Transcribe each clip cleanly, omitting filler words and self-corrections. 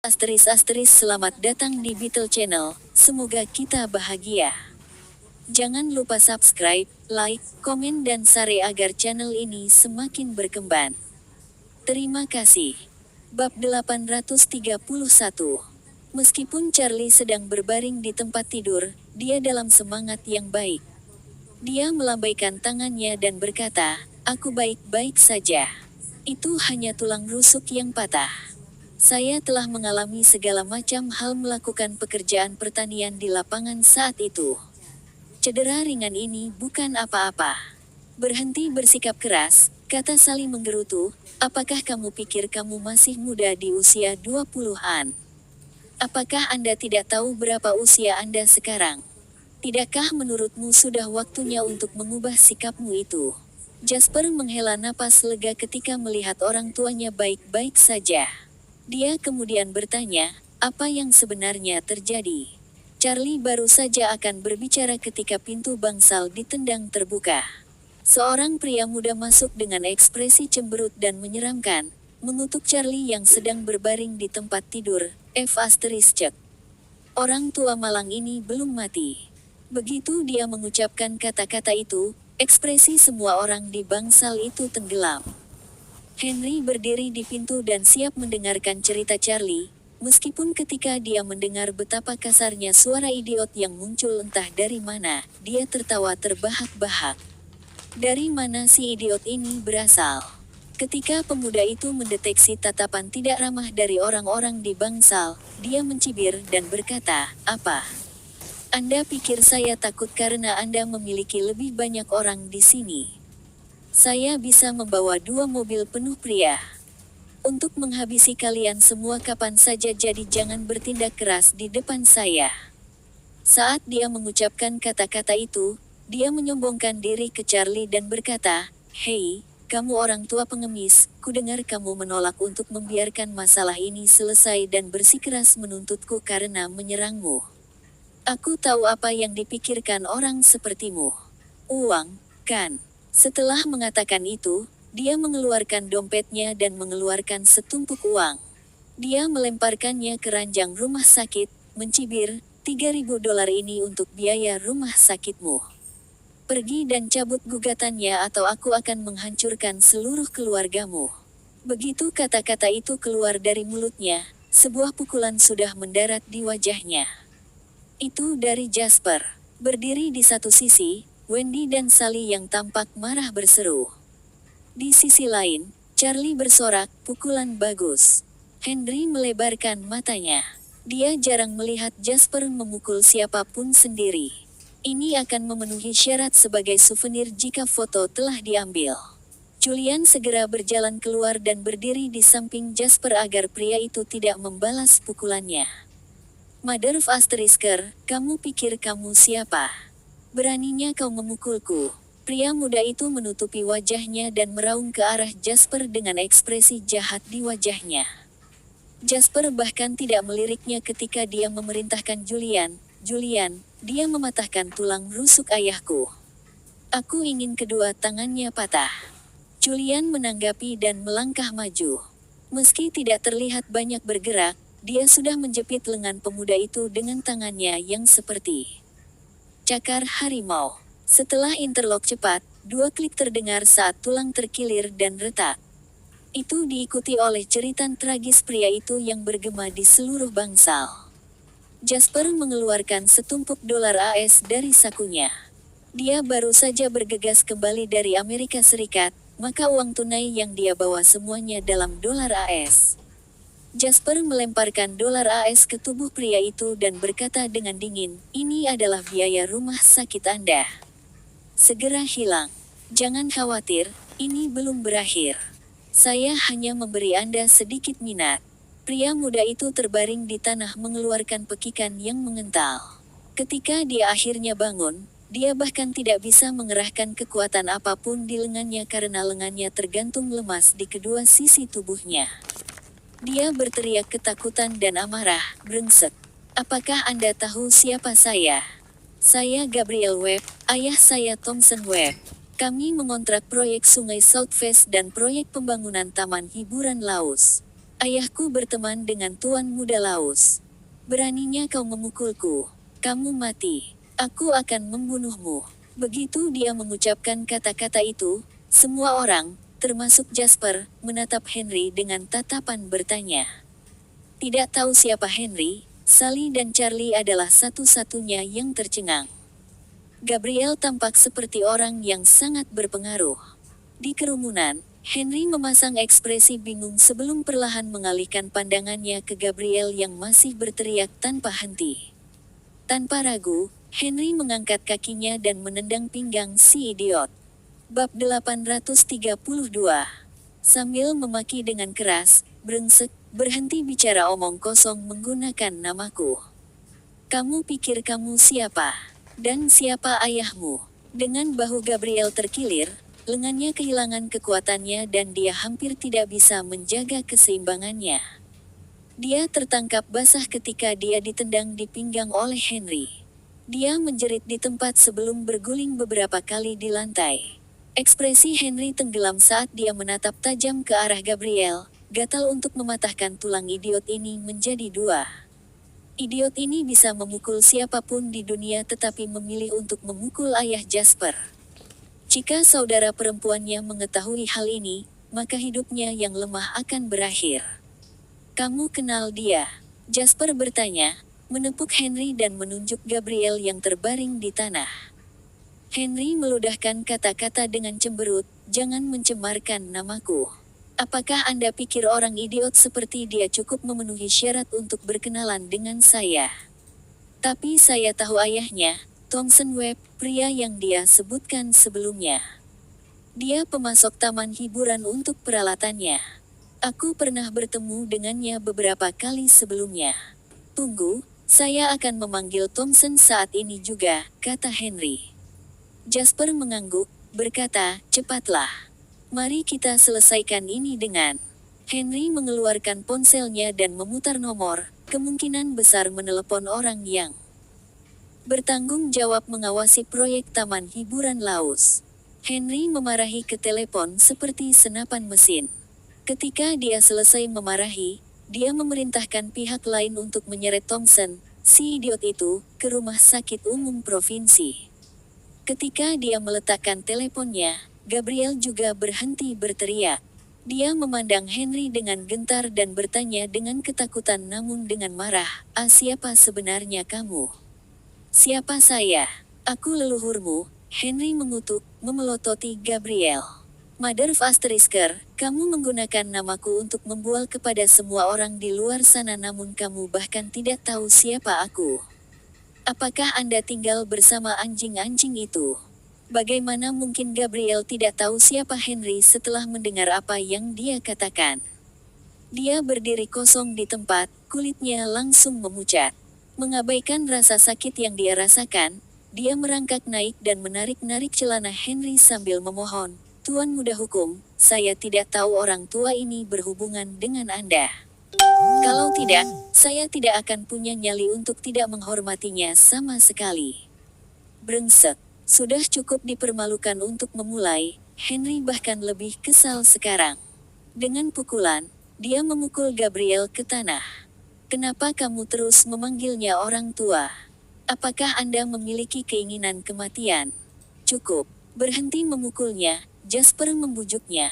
Selamat datang di Beetle Channel, semoga kita bahagia. Jangan lupa subscribe, like, komen dan share agar channel ini semakin berkembang. Terima kasih. Bab 831. Meskipun Charlie sedang berbaring di tempat tidur, dia dalam semangat yang baik. Dia melambaikan tangannya dan berkata, "Aku baik-baik saja. Itu hanya tulang rusuk yang patah. Saya telah mengalami segala macam hal melakukan pekerjaan pertanian di lapangan saat itu. Cedera ringan ini bukan apa-apa." "Berhenti bersikap keras," kata Sally menggerutu, "apakah kamu pikir kamu masih muda di usia 20-an? Apakah Anda tidak tahu berapa usia Anda sekarang? Tidakkah menurutmu sudah waktunya untuk mengubah sikapmu itu?" Jasper menghela napas lega ketika melihat orang tuanya baik-baik saja. Dia kemudian bertanya, apa yang sebenarnya terjadi? Charlie baru saja akan berbicara ketika pintu bangsal ditendang terbuka. Seorang pria muda masuk dengan ekspresi cemberut dan menyeramkan, mengutuk Charlie yang sedang berbaring di tempat tidur. Orang tua malang ini belum mati. Begitu dia mengucapkan kata-kata itu, ekspresi semua orang di bangsal itu tenggelam. Henry berdiri di pintu dan siap mendengarkan cerita Charlie, meskipun ketika dia mendengar betapa kasarnya suara idiot yang muncul entah dari mana, dia tertawa terbahak-bahak. Dari mana si idiot ini berasal? Ketika pemuda itu mendeteksi tatapan tidak ramah dari orang-orang di bangsal, dia mencibir dan berkata, "Apa? Anda pikir saya takut karena Anda memiliki lebih banyak orang di sini? Saya bisa membawa 2 mobil penuh pria untuk menghabisi kalian semua kapan saja, jadi jangan bertindak keras di depan saya." Saat dia mengucapkan kata-kata itu, dia menyombongkan diri ke Charlie dan berkata, "Hei, kamu orang tua pengemis, kudengar kamu menolak untuk membiarkan masalah ini selesai dan bersikeras menuntutku karena menyerangmu. Aku tahu apa yang dipikirkan orang sepertimu. Uang, kan?" Setelah mengatakan itu, dia mengeluarkan dompetnya dan mengeluarkan setumpuk uang. Dia melemparkannya ke ranjang rumah sakit, mencibir, $3.000 ini untuk biaya rumah sakitmu. Pergi dan cabut gugatannya atau aku akan menghancurkan seluruh keluargamu." Begitu kata-kata itu keluar dari mulutnya, sebuah pukulan sudah mendarat di wajahnya. Itu dari Jasper. Berdiri di satu sisi, Wendy dan Sally yang tampak marah berseru. Di sisi lain, Charlie bersorak, "Pukulan bagus." Henry melebarkan matanya. Dia jarang melihat Jasper memukul siapapun sendiri. Ini akan memenuhi syarat sebagai souvenir jika foto telah diambil. Julian segera berjalan keluar dan berdiri di samping Jasper agar pria itu tidak membalas pukulannya. "Mother of Asterisker, kamu pikir kamu siapa? Beraninya kau memukulku?" Pria muda itu menutupi wajahnya dan meraung ke arah Jasper dengan ekspresi jahat di wajahnya. Jasper bahkan tidak meliriknya ketika dia memerintahkan Julian, "Julian, dia mematahkan tulang rusuk ayahku. Aku ingin kedua tangannya patah." Julian menanggapi dan melangkah maju. Meski tidak terlihat banyak bergerak, dia sudah menjepit lengan pemuda itu dengan tangannya yang seperti cakar harimau. Setelah interlok cepat, 2 klik terdengar saat tulang terkilir dan retak. Itu diikuti oleh jeritan tragis pria itu yang bergema di seluruh bangsal. Jasper mengeluarkan setumpuk dolar AS dari sakunya. Dia baru saja bergegas kembali dari Amerika Serikat, maka uang tunai yang dia bawa semuanya dalam dolar AS. Jasper melemparkan dolar AS ke tubuh pria itu dan berkata dengan dingin, "Ini adalah biaya rumah sakit Anda. Segera hilang. Jangan khawatir, ini belum berakhir. Saya hanya memberi Anda sedikit minat." Pria muda itu terbaring di tanah mengeluarkan pekikan yang mengental. Ketika dia akhirnya bangun, dia bahkan tidak bisa mengerahkan kekuatan apapun di lengannya karena lengannya tergantung lemas di kedua sisi tubuhnya. Dia berteriak ketakutan dan amarah, "Brengsek! Apakah Anda tahu siapa saya? Saya Gabriel Webb, ayah saya Thomson Webb. Kami mengontrak proyek Sungai South West dan proyek pembangunan Taman Hiburan Laos. Ayahku berteman dengan Tuan Muda Laos. Beraninya kau memukulku. Kamu mati. Aku akan membunuhmu. Begitu dia mengucapkan kata-kata itu, semua orang, termasuk Jasper, menatap Henry dengan tatapan bertanya. Tidak tahu siapa Henry, Sally dan Charlie adalah satu-satunya yang tercengang. Gabriel tampak seperti orang yang sangat berpengaruh. Di kerumunan, Henry memasang ekspresi bingung sebelum perlahan mengalihkan pandangannya ke Gabriel yang masih berteriak tanpa henti. Tanpa ragu, Henry mengangkat kakinya dan menendang pinggang si idiot. Bab 832. Sambil memaki dengan keras, brengsek, berhenti bicara omong kosong menggunakan namaku. Kamu pikir kamu siapa? Dan siapa ayahmu? Dengan bahu Gabriel terkilir, lengannya kehilangan kekuatannya dan dia hampir tidak bisa menjaga keseimbangannya. Dia tertangkap basah ketika dia ditendang di pinggang oleh Henry. Dia menjerit di tempat sebelum berguling beberapa kali di lantai. Ekspresi Henry tenggelam saat dia menatap tajam ke arah Gabriel, gatal untuk mematahkan tulang idiot ini menjadi dua. Idiot ini bisa memukul siapapun di dunia tetapi memilih untuk memukul ayah Jasper. Jika saudara perempuannya mengetahui hal ini, maka hidupnya yang lemah akan berakhir. Kamu kenal dia? Jasper bertanya, menepuk Henry dan menunjuk Gabriel yang terbaring di tanah. Henry meludahkan kata-kata dengan cemberut, jangan mencemarkan namaku. Apakah Anda pikir orang idiot seperti dia cukup memenuhi syarat untuk berkenalan dengan saya? Tapi saya tahu ayahnya, Thomson Webb, pria yang dia sebutkan sebelumnya. Dia pemasok taman hiburan untuk peralatannya. Aku pernah bertemu dengannya beberapa kali sebelumnya. Tunggu, saya akan memanggil Thomson saat ini juga, kata Henry. Jasper mengangguk, berkata, cepatlah. Mari kita selesaikan ini dengan. Henry mengeluarkan ponselnya dan memutar nomor, kemungkinan besar menelepon orang yang bertanggung jawab mengawasi proyek taman hiburan Laos. Henry memarahi ke telepon seperti senapan mesin. Ketika dia selesai memarahi, dia memerintahkan pihak lain untuk menyeret Thomson, si idiot itu, ke rumah sakit umum provinsi. Ketika dia meletakkan teleponnya, Gabriel juga berhenti berteriak. Dia memandang Henry dengan gentar dan bertanya dengan ketakutan namun dengan marah, siapa sebenarnya kamu? Siapa saya? Aku leluhurmu, Henry mengutuk, memelototi Gabriel. Mother of Asterisker, kamu menggunakan namaku untuk membual kepada semua orang di luar sana namun kamu bahkan tidak tahu siapa aku. Apakah Anda tinggal bersama anjing-anjing itu? Bagaimana mungkin Gabriel tidak tahu siapa Henry setelah mendengar apa yang dia katakan? Dia berdiri kosong di tempat, kulitnya langsung memucat. Mengabaikan rasa sakit yang dia rasakan, dia merangkak naik dan menarik-narik celana Henry sambil memohon, Tuan Muda Hukum, saya tidak tahu orang tua ini berhubungan dengan Anda. Kalau tidak, saya tidak akan punya nyali untuk tidak menghormatinya sama sekali. Brengsek, sudah cukup dipermalukan untuk memulai, Henry bahkan lebih kesal sekarang. Dengan pukulan, dia memukul Gabriel ke tanah. Kenapa kamu terus memanggilnya orang tua? Apakah Anda memiliki keinginan kematian? Cukup, berhenti memukulnya, Jasper membujuknya.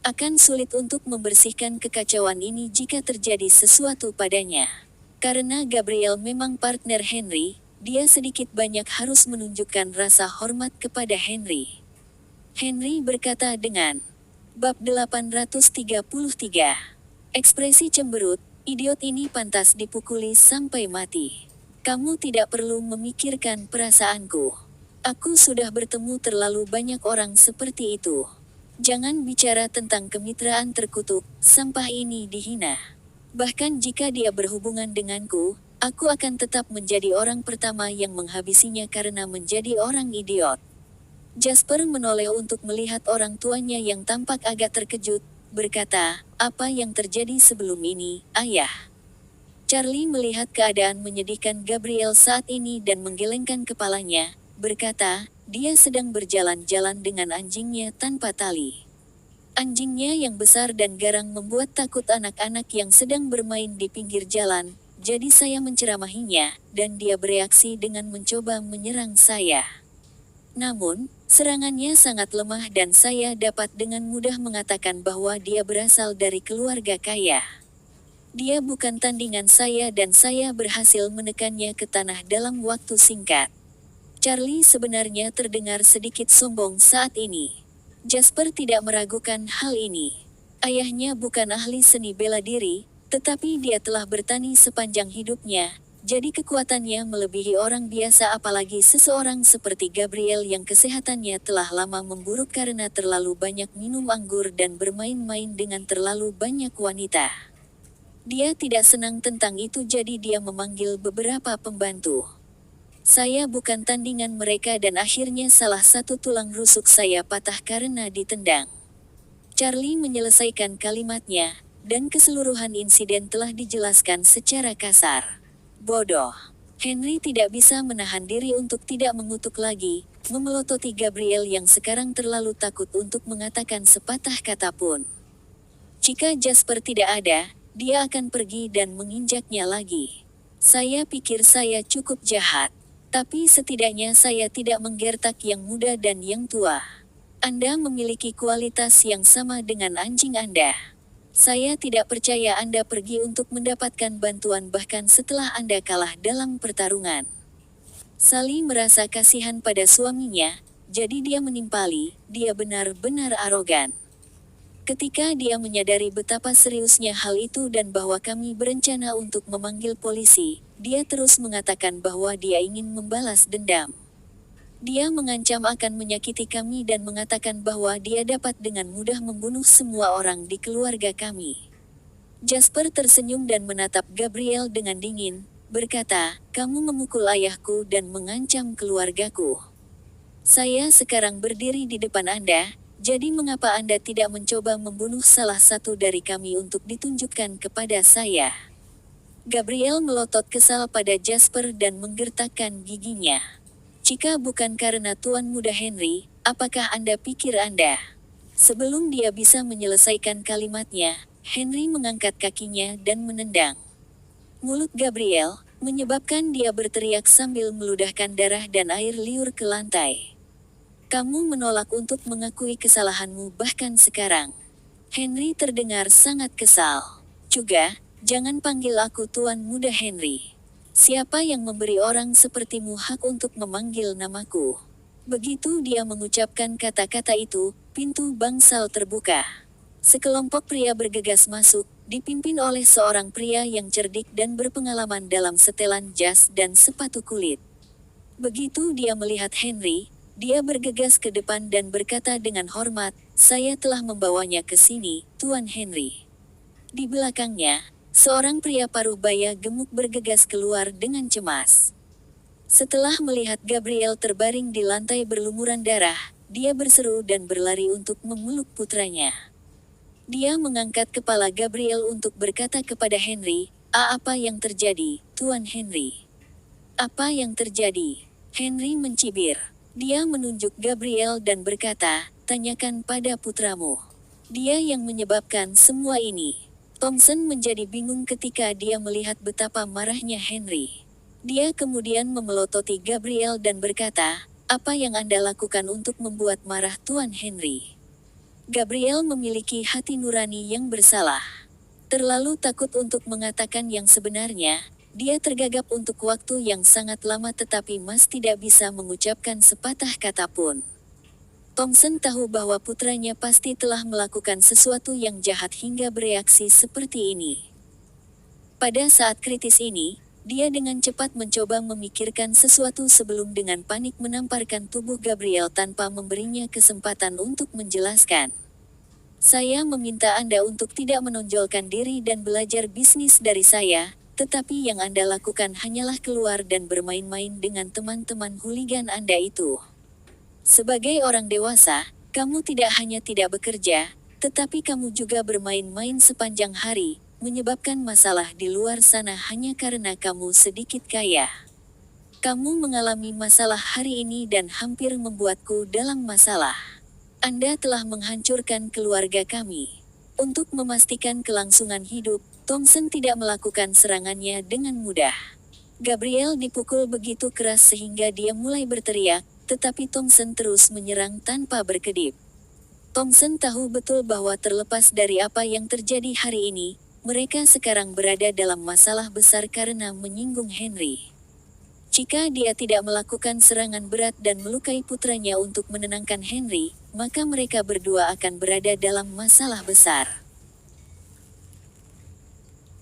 Akan sulit untuk membersihkan kekacauan ini jika terjadi sesuatu padanya. Karena Gabriel memang partner Henry, dia sedikit banyak harus menunjukkan rasa hormat kepada Henry. Henry berkata dengan bab 833. Ekspresi cemberut, idiot ini pantas dipukuli sampai mati. Kamu tidak perlu memikirkan perasaanku. Aku sudah bertemu terlalu banyak orang seperti itu. Jangan bicara tentang kemitraan terkutuk, sampah ini dihina. Bahkan jika dia berhubungan denganku, aku akan tetap menjadi orang pertama yang menghabisinya karena menjadi orang idiot. Jasper menoleh untuk melihat orang tuanya yang tampak agak terkejut, berkata, apa yang terjadi sebelum ini, ayah? Charlie melihat keadaan menyedihkan Gabriel saat ini dan menggelengkan kepalanya, berkata, dia sedang berjalan-jalan dengan anjingnya tanpa tali. Anjingnya yang besar dan garang membuat takut anak-anak yang sedang bermain di pinggir jalan, jadi saya menceramahinya, dan dia bereaksi dengan mencoba menyerang saya. Namun, serangannya sangat lemah dan saya dapat dengan mudah mengatakan bahwa dia berasal dari keluarga kaya. Dia bukan tandingan saya dan saya berhasil menekannya ke tanah dalam waktu singkat. Charlie sebenarnya terdengar sedikit sombong saat ini. Jasper tidak meragukan hal ini. Ayahnya bukan ahli seni bela diri, tetapi dia telah bertani sepanjang hidupnya, jadi kekuatannya melebihi orang biasa apalagi seseorang seperti Gabriel yang kesehatannya telah lama memburuk karena terlalu banyak minum anggur dan bermain-main dengan terlalu banyak wanita. Dia tidak senang tentang itu jadi dia memanggil beberapa pembantu. Saya bukan tandingan mereka dan akhirnya salah satu tulang rusuk saya patah karena ditendang. Charlie menyelesaikan kalimatnya, dan keseluruhan insiden telah dijelaskan secara kasar. Bodoh. Henry tidak bisa menahan diri untuk tidak mengutuk lagi, memelototi Gabriel yang sekarang terlalu takut untuk mengatakan sepatah kata pun. Jika Jasper tidak ada, dia akan pergi dan menginjaknya lagi. Saya pikir saya cukup jahat. Tapi setidaknya saya tidak menggertak yang muda dan yang tua. Anda memiliki kualitas yang sama dengan anjing Anda. Saya tidak percaya Anda pergi untuk mendapatkan bantuan bahkan setelah Anda kalah dalam pertarungan. Sally merasa kasihan pada suaminya, jadi dia menimpali, dia benar-benar arogan. Ketika dia menyadari betapa seriusnya hal itu dan bahwa kami berencana untuk memanggil polisi, dia terus mengatakan bahwa dia ingin membalas dendam. Dia mengancam akan menyakiti kami dan mengatakan bahwa dia dapat dengan mudah membunuh semua orang di keluarga kami. Jasper tersenyum dan menatap Gabriel dengan dingin, berkata, "Kamu memukul ayahku dan mengancam keluargaku. Saya sekarang berdiri di depan Anda. Jadi mengapa Anda tidak mencoba membunuh salah satu dari kami untuk ditunjukkan kepada saya?" Gabriel melotot kesal pada Jasper dan menggertakkan giginya. "Jika bukan karena Tuan Muda Henry, apakah Anda pikir Anda?" Sebelum dia bisa menyelesaikan kalimatnya, Henry mengangkat kakinya dan menendang mulut Gabriel, menyebabkan dia berteriak sambil meludahkan darah dan air liur ke lantai. "Kamu menolak untuk mengakui kesalahanmu bahkan sekarang." Henry terdengar sangat kesal. "Juga, jangan panggil aku Tuan Muda Henry. Siapa yang memberi orang sepertimu hak untuk memanggil namaku?" Begitu dia mengucapkan kata-kata itu, pintu bangsal terbuka. Sekelompok pria bergegas masuk, dipimpin oleh seorang pria yang cerdik dan berpengalaman dalam setelan jas dan sepatu kulit. Begitu dia melihat Henry, dia bergegas ke depan dan berkata dengan hormat, "Saya telah membawanya ke sini, Tuan Henry." Di belakangnya, seorang pria paruh baya gemuk bergegas keluar dengan cemas. Setelah melihat Gabriel terbaring di lantai berlumuran darah, dia berseru dan berlari untuk memeluk putranya. Dia mengangkat kepala Gabriel untuk berkata kepada Henry, Apa yang terjadi, Tuan Henry?" "Apa yang terjadi?" Henry mencibir. Dia menunjuk Gabriel dan berkata, "Tanyakan pada putramu. Dia yang menyebabkan semua ini." Thompson menjadi bingung ketika dia melihat betapa marahnya Henry. Dia kemudian memelototi Gabriel dan berkata, "Apa yang Anda lakukan untuk membuat marah Tuan Henry?" Gabriel memiliki hati nurani yang bersalah. Terlalu takut untuk mengatakan yang sebenarnya, dia tergagap untuk waktu yang sangat lama tetapi Mas tidak bisa mengucapkan sepatah kata pun. Thompson tahu bahwa putranya pasti telah melakukan sesuatu yang jahat hingga bereaksi seperti ini. Pada saat kritis ini, dia dengan cepat mencoba memikirkan sesuatu sebelum dengan panik menamparkan tubuh Gabriel tanpa memberinya kesempatan untuk menjelaskan. "Saya meminta Anda untuk tidak menonjolkan diri dan belajar bisnis dari saya, tetapi yang Anda lakukan hanyalah keluar dan bermain-main dengan teman-teman hooligan Anda itu. Sebagai orang dewasa, kamu tidak hanya tidak bekerja, tetapi kamu juga bermain-main sepanjang hari, menyebabkan masalah di luar sana hanya karena kamu sedikit kaya. Kamu mengalami masalah hari ini dan hampir membuatku dalam masalah. Anda telah menghancurkan keluarga kami. Untuk memastikan kelangsungan hidup, Thompson tidak melakukan serangannya dengan mudah. Gabriel dipukul begitu keras sehingga dia mulai berteriak, tetapi Thompson terus menyerang tanpa berkedip. Thompson tahu betul bahwa terlepas dari apa yang terjadi hari ini, mereka sekarang berada dalam masalah besar karena menyinggung Henry. Jika dia tidak melakukan serangan berat dan melukai putranya untuk menenangkan Henry, maka mereka berdua akan berada dalam masalah besar.